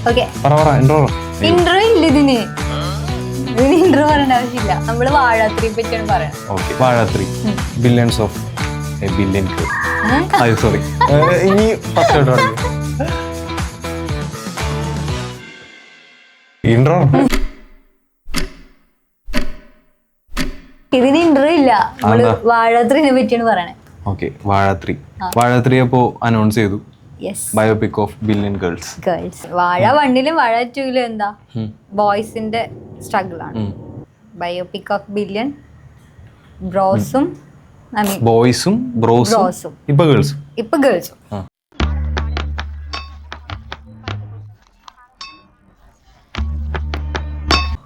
Okay, intro ഇല്ല ഇതിന് intro പറയേണ്ട ആവശ്യമില്ല. നമ്മള് വാഴാത്രിയെ പറ്റിയാണ് പറയണത്. വാഴാത്രി ബില്യൺസ് ഓഫ് ബില്യൺ സോറി ഇനി ഇൻട്രോ ഇതിന് ഇൻട്രോ ഇല്ല. നമ്മള് വാഴാത്രിനെ പറ്റിയാണ് പറയണേ. ഓക്കെ, വാഴാത്രി അപ്പോ അനൗൺസ് ചെയ്തു. Yes, biopic of billion girls. വാഴ 1-ലും വാഴ 2-ലും എന്താ ബോയ്സിന്റെ സ്ട്രഗിൾ ആണ്. ബയോപിക് ഓഫ് ബില്യൺ ബ്രോസും ബോയ്സും ബ്രോസും ഇപ്പൊ ഗേൾസും.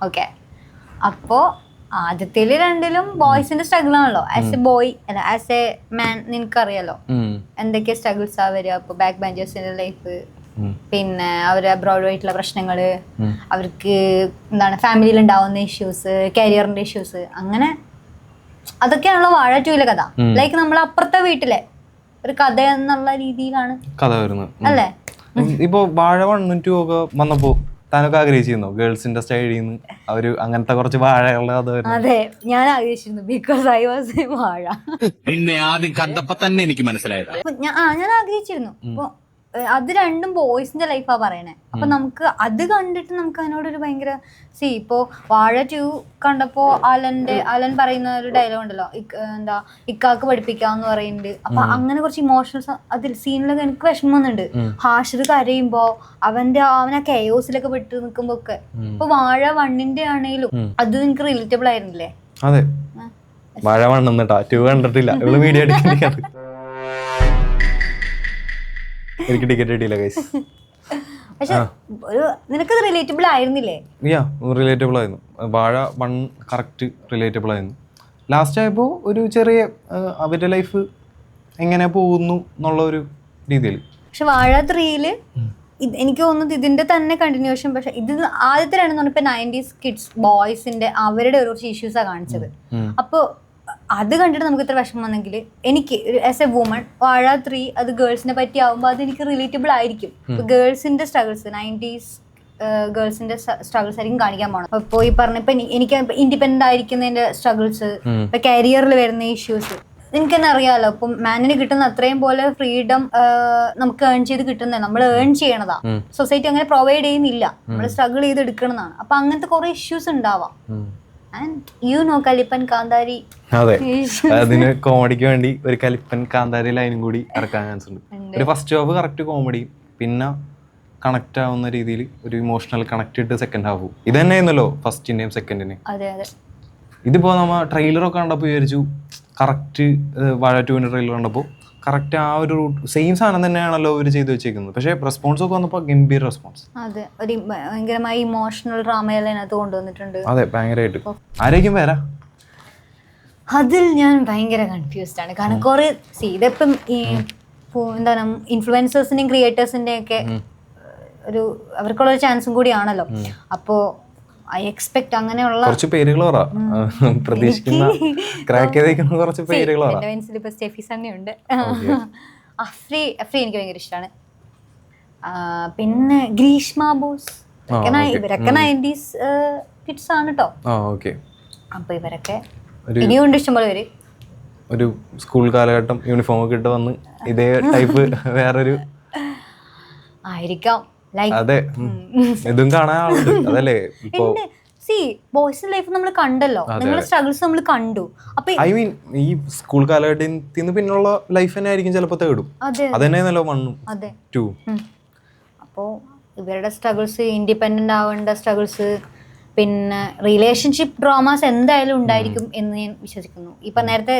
ഓക്കെ, അപ്പോ ആദ്യത്തില് 2-ലും ബോയ്സിന്റെ സ്ട്രഗിൾ ആണല്ലോ. ആസ് എ ബോയ് അല്ല ആസ് എ മാൻ നിനക്കറിയാലോ എന്തൊക്കെ സ്ട്രഗിൾസ് ആ വരിക. ഇപ്പൊ ബാക്ക് ബെഞ്ചേഴ്സിന്റെ ലൈഫ്, പിന്നെ അവര് അബ്രോഡ് ആയിട്ടുള്ള പ്രശ്നങ്ങള്, അവർക്ക് എന്താണ് ഫാമിലിയിൽ ഉണ്ടാവുന്ന ഇഷ്യൂസ്, കരിയറിന്റെ ഇഷ്യൂസ്, അങ്ങനെ അതൊക്കെയാണല്ലോ വാഴ 2-ലെ കഥ. ലൈക്ക് നമ്മൾ അപ്പുറത്തെ വീട്ടിലെ ഒരു കഥ എന്നുള്ള രീതിയിലാണ് കഥ വരുന്നത് അല്ലേ. ഇപ്പൊ വാഴ 1 2 ഒക്കെ വന്നപ്പോ താനൊക്കെ ആഗ്രഹിച്ചിരുന്നു ഗേൾസിന്റെ സ്റ്റൈലിൽ നിന്ന് അവര് അങ്ങനത്തെ കുറച്ച് വാഴയുള്ള കഥ? അതെ, ഞാൻ ആഗ്രഹിച്ചിരുന്നു. ബിക്കോസ് ഐ വാസ് എ വാഴ. പിന്നെ ആദ്യം കണ്ടപ്പോ തന്നെ എനിക്ക് മനസ്സിലായത് ഞാൻ ആഗ്രഹിച്ചിരുന്നു. അപ്പൊ അത് 2-ഉം ബോയ്സിന്റെ ലൈഫാ പറയണേ. അപ്പൊ നമുക്ക് അത് കണ്ടിട്ട് നമുക്ക് അതിനോടൊരു ഭയങ്കര ഇപ്പോ വാഴ 2 കണ്ടപ്പോ അലൻ പറയുന്ന ഒരു ഡയലോഗ് ഉണ്ടല്ലോ, എന്താ ഇക്കാക്ക് പഠിപ്പിക്കാന്ന് പറയുന്നുണ്ട്. അപ്പൊ അങ്ങനെ കുറച്ച് ഇമോഷണൽസ് അതിൽ സീനിലൊക്കെ എനിക്ക് വിഷമം വന്നിട്ടുണ്ട്. ഹാഷിർ കരയുമ്പോ അവനെ കെയോസിലൊക്കെ പെട്ട് നിൽക്കുമ്പോ ഒക്കെ. ഇപ്പൊ വാഴ 1-ന്റെ ആണെങ്കിലും അത് എനിക്ക് റിലേറ്റബിൾ ആയിരുന്നില്ലേ? അതെ, വാഴ 1 2 കണ്ടിട്ടില്ല. വീഡിയോ എടുക്കുന്നത് എനിക്ക് ടിക്കറ്റ് കിട്ടിയില്ല ഗൈസ്. പക്ഷെ നിനക്കത് റിലേറ്റബിൾ ആയിരുന്നില്ലേ? റിലേറ്റബിൾ ആയിരുന്നു. വാഴ 1 കറക്റ്റ് റിലേറ്റബിൾ ആയിരുന്നു. ലാസ്റ്റ് ആയപ്പോ ഒരു ചെറിയ അവരുടെ ലൈഫ് എങ്ങനെ പോകുന്നു എന്നുള്ള ഒരു രീതിയിൽ. പക്ഷെ വാഴ 3-ല് എനിക്ക് തോന്നുന്നത് ഇതിന്റെ തന്നെ കണ്ടിന്യൂഷൻ. പക്ഷെ ഇത് ആദ്യത്തെ 2 ഇപ്പൊ 90s കിഡ്സ് ബോയ്സിന്റെ അവരുടെ ഒരു ഇഷ്യൂസാ കാണിച്ചത്. അപ്പൊ അത് കണ്ടിട്ട് നമുക്ക് ഇത്ര വിഷമം വന്നെങ്കിൽ എനിക്ക് ആസ് എ വുമൺ വാഴ 3 അത് ഗേൾസിനെ പറ്റി ആവുമ്പോൾ അത് എനിക്ക് റിലേറ്റബിൾ ആയിരിക്കും. ഗേൾസിന്റെ സ്ട്രഗിൾസ് 90s ഗേൾസിന്റെ സ്ട്രഗിൾസ് ആയിരിക്കും കാണിക്കാൻ പോകണം. അപ്പോൾ ഈ പറഞ്ഞ ഇപ്പൊ എനിക്ക് ഇൻഡിപെൻഡന്റ് ആയിരിക്കുന്നതിന്റെ സ്ട്രഗിൾസ്, ഇപ്പൊ കരിയറിൽ വരുന്ന ഇഷ്യൂസ് എനിക്ക് തന്നെ അറിയാലോ. ഇപ്പം മാനിന് കിട്ടുന്ന അത്രയും പോലെ ഫ്രീഡം നമുക്ക് ഏൺ ചെയ്ത് കിട്ടുന്നത് നമ്മൾ ഏൺ ചെയ്യണതാ. സൊസൈറ്റി അങ്ങനെ പ്രൊവൈഡ് ചെയ്യുന്നില്ല. നമ്മൾ സ്ട്രഗിൾ ചെയ്ത് എടുക്കണതാണ്. അപ്പൊ അങ്ങനത്തെ കുറെ ഇഷ്യൂസ് ഉണ്ടാവാം. കലിപ്പൻ കാന്താരി. അതെ, അതിന് കോമഡിക്ക് വേണ്ടി ഒരു കലിപ്പൻ കാന്താരി ലൈനും കൂടി ഇറക്കാൻ ചാൻസ് ഉണ്ട്. ഒരു ഫസ്റ്റ് ഹാഫ് കറക്റ്റ് കോമഡി, പിന്നെ കണക്ട് ആവുന്ന രീതിയിൽ ഒരു ഇമോഷണൽ കണക്ട് ഇട്ട് സെക്കൻഡ് ഹാഫ്. ഇത് തന്നെ ആയിരുന്നല്ലോ ഫസ്റ്റിന്റെയും സെക്കൻഡിന്റെയും. ഇതിപ്പോ നമ്മ ട്രെയിലറൊക്കെ കണ്ടപ്പോ വിചാരിച്ചു കറക്റ്റ് വാഴ 2-ന്റെ ട്രെയിലർ കണ്ടപ്പോ കറക്റ്റ് ആ ഒരു സെയിം സാധനം തന്നെയാണല്ലോ അവർ ചെയ്ത് വെച്ചേക്കുന്നത്. പക്ഷെ റെസ്പോൺസ് ഒക്കെ വന്നപ്പോ ഗംഭീര റെസ്പോൺസ്. അതെ, ഒരു ഭയങ്കരമായ ഇമോഷണൽ ഡ്രാമയെല്ലാം അതിനകത്ത് കൊണ്ടുവന്നിട്ടുണ്ട്. അതെ, ഭയങ്കരമായിട്ട്. ആരേക്കും വരാ അതിൽ ഞാൻ ഭയങ്കര കൺഫ്യൂസ്ഡ് ആണ്. കാരണം കുറെ ഇതിപ്പം ഈ എന്താണ് ഇൻഫ്ലുവൻസേഴ്സിന്റെയും ക്രിയേറ്റേഴ്സിന്റെയും ഒക്കെ ഒരു അവർക്കുള്ള ഒരു ചാൻസും കൂടിയാണല്ലോ. അപ്പോ ഐ എക്സ്പെക്ട് അങ്ങനെയുള്ള കുറച്ച് പേരുകൾ പ്രതീക്ഷിക്കുന്ന കുറച്ച് പേരുകൾ ഇപ്പൊ സ്റ്റെഫി സണ്ണി ഉണ്ട്, അഫ്രി എനിക്ക് ഭയങ്കര ഇഷ്ടമാണ്. പിന്നെ ഗ്രീഷ്മ ബോസ്, ഇവരൊക്കെ 90s കിഡ്സ് ആണ് കേട്ടോ. അപ്പൊ ഇവരൊക്കെ ഇനിയുണ്ട് ഇഷ്ടംപോലെ പേര്. ഒരു സ്കൂൾ കാലഘട്ടം യൂണിഫോം ഒക്കെ ഇട്ട് വന്ന് ഇതേ ടൈപ്പ് വേറൊരു ആയിരിക്കാം. അതെ, ഇതും കാണാൻ ആളുണ്ട്. അതല്ലേ ബോയ്സിന്റെ ലൈഫ് നമ്മൾ കണ്ടല്ലോ, നിങ്ങളുടെ സ്ട്രഗിൾസ് നമ്മൾ കണ്ടു. അപ്പൊ ഐ മീൻ ഈ സ്കൂൾ കാലഘട്ടത്തിന് പിന്നുള്ള ലൈഫ് തന്നെ ആയിരിക്കും ചിലപ്പോ തേടും. അതന്നെയാണല്ലോ 1 2. അപ്പോ ഇവരുടെ സ്ട്രഗിൾസ്, ഇൻഡിപെൻഡന്റ് ആവേണ്ട സ്ട്രഗിൾസ്, പിന്നെ റിലേഷൻഷിപ്പ് ഡ്രാമാസ് എന്തായാലും ഉണ്ടായിരിക്കും എന്ന് ഞാൻ വിശ്വസിക്കുന്നു. ഇപ്പൊ നേരത്തെ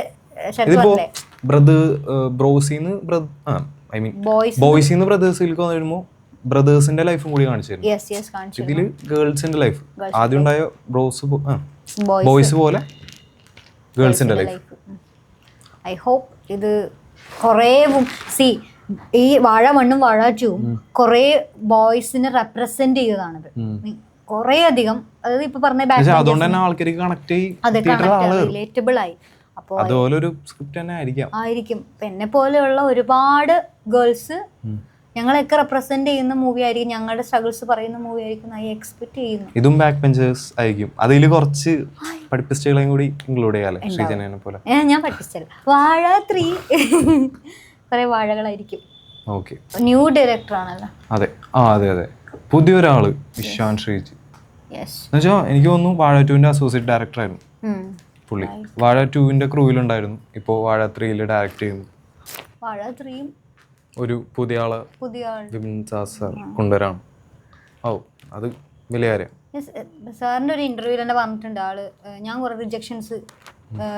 ബോയ്സിന്ന് ബ്രദേഴ്സിലേക്ക് വരുമ്പോ ബ്രദേഴ്സിന്റെ ലൈഫും കൂടി കാണിച്ചിരുന്നു. ഇതില് ഗേൾസിന്റെ ലൈഫ് ആദ്യം ഉണ്ടായ ബോയ്സ് പോലെ ഗേൾസിന്റെ ലൈഫ്. ഐ ഹോപ്പ് ഇത് കുറേ ഈ വാഴ 1-ഉം വാഴ 2-ഉം കുറേ ബോയ്സിനെ റെപ്രസെന്റ് ചെയ്തതാണിത് കുറേ അധികം. അതായത് ഇപ്പൊ പറഞ്ഞ റിലേറ്റബിൾ ആയി. അതുപോലെ ഒരു സ്ക്രിപ്റ്റ് തന്നെ ആയിരിക്കും. എന്നെ പോലെയുള്ള ഒരുപാട് ഗേൾസ് ഞങ്ങളൊക്കെ റെപ്രസെന്റ് ചെയ്യുന്ന മൂവി ആയിരിക്കും, ഞങ്ങളുടെ സ്ട്രഗിൾസ് പറയുന്ന മൂവി ആയിരിക്കും ഐ എക്സ്പെക്ട് ചെയ്യുന്നു. ഇതും ബാക്ക് ബെഞ്ചേഴ്സ് ആയിരിക്കും. അതിൽ കുറച്ച് പഠിപ്പിസ്റ്റുകളെയും കൂടി ഇൻക്ലൂഡ് ചെയ്യാല്ലേ ശ്രീജനെ പോലെ. ഞാൻ പഠിപ്പിച്ചല്ല. വാഴ 3 കുറെ വാഴകളായിരിക്കും. ഓക്കെ, ന്യൂ ഡയറക്ടർ ആണല്ലോ. അതെ അതെ പുതിയൊരാള് ഇഷാൻ ശ്രീജി യെസ്. എന്നുവെച്ചാൽ എനിക്ക് തോന്നുന്നു വാഴ 2-ന്റെ അസോസിയേറ്റ് ഡയറക്ടർ ആയിരുന്നു പുള്ളി. വാഴ 2-ന്റെ ക്രൂവിലുണ്ടായിരുന്നു, ഇപ്പോൾ വാഴ 3-ൽ ഡയറക്റ്റ് ചെയ്യുന്നു. വാഴ 3 ഒരു പുതിയ ആള് വിപിൻ സാർ കൊണ്ടുവരാണ്. ഓ അത് വലിയ കാര്യം. സാറിൻ്റെ ഒരു ഇന്റർവ്യൂവിൽ തന്നെ പറഞ്ഞിട്ടുണ്ട് ആള്, ഞാൻ കുറെ റിജക്ഷൻസ്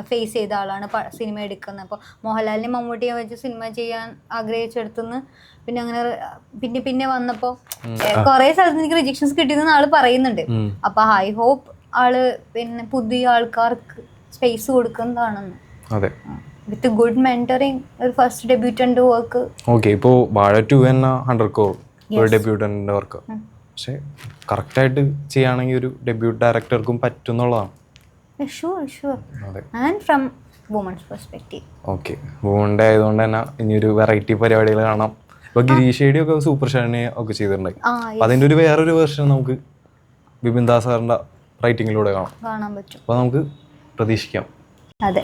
ഫേസ് ചെയ്ത ആളാണ് സിനിമ എടുക്കുന്നത്. അപ്പോൾ മോഹൻലാലിനെ മമ്മൂട്ടിയെ വെച്ച് സിനിമ ചെയ്യാൻ ആഗ്രഹിച്ചെടുത്തുനിന്ന് പിന്നെ അങ്ങനെ പിന്നെ വന്നപ്പോൾ കുറെ സ്ഥലത്ത് എനിക്ക് റിജക്ഷൻസ് കിട്ടിയെന്ന് ആള് പറയുന്നുണ്ട്. അപ്പൊ ഐ ഹോപ്പ് ആള് പിന്നെ പുതിയ ആൾക്കാർക്ക് സ്പേസ് കൊടുക്കുന്നതാണെന്ന്. അതെ, വിത്ത് ഗുഡ് മെന്ററിങ്, ഒരു ഫസ്റ്റ് ഡെബ്യൂട്ടന്റ് വർക്ക്. ഓക്കെ, ഇപ്പോൾ വാഴ 2 തന്നെ 100 crore ഒരു ഡെബ്യൂട്ടന്റിന്റെ വർക്ക്. പക്ഷെ കറക്റ്റായിട്ട് ചെയ്യുകയാണെങ്കിൽ ഒരു ഡെബ്യൂട്ട് ഡയറക്ടർക്കും പറ്റുന്നുള്ളതാണ്. And from women's perspective. Okay, വുമന്റെ ആയതുകൊണ്ട് തന്നെ ഇനിയൊരു വെറൈറ്റി പരിപാടികൾ കാണാം. ഇപ്പൊ ഗിരീഷേടി ഒക്കെ സൂപ്പർ ഷാനെ ഒക്കെ ചെയ്തിട്ടുണ്ടായി. അപ്പൊ അതിന്റെ ഒരു വേറൊരു വേർഷൻ നമുക്ക് വിപിൻ ദാസ് സാറിന്റെ റൈറ്റിങ്ങിലൂടെ കാണാൻ പറ്റും. അപ്പൊ നമുക്ക് പ്രതീക്ഷിക്കാം. അതെ.